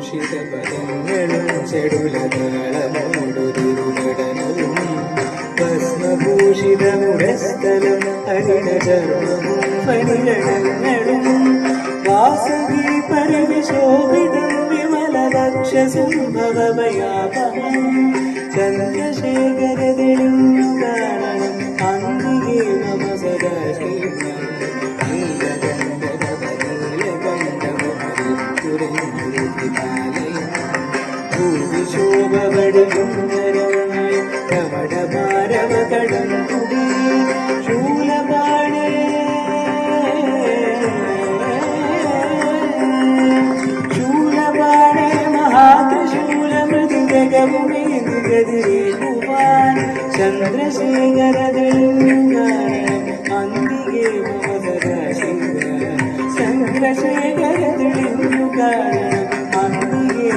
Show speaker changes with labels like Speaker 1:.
Speaker 1: ഭൂഷിതപദങ്ങളും ചെടുലതാളമോടൊരുടനവും ഭസ്മഭൂഷിതമുരസ്ഥലം ഹരിണചർമ്മവും പരിഗണങ്ങളും വാസവി പരിവിശോഭിതം വിമലവക്ഷസുംഭവഭയാപഹം ചന്ദ്രശേഖരതെളിഞ്ഞു കാരണം അന്തികേ മമ സദാശിവം ഭൂവിശോഭവടികുന്നരമായി കവടഭാരവകടം കുടി ശൂലപാണേ മഹാത്രിശൂലമൃതികവുമേന്തിരേകുവാൻ ചന്ദ്രശേഖരതെളിഞ്ഞു കാരണം അന്തികേ മമ സദാശിവ ചന്ദ്രശേഖരതെളിഞ്ഞു കാരണം അന്തികേ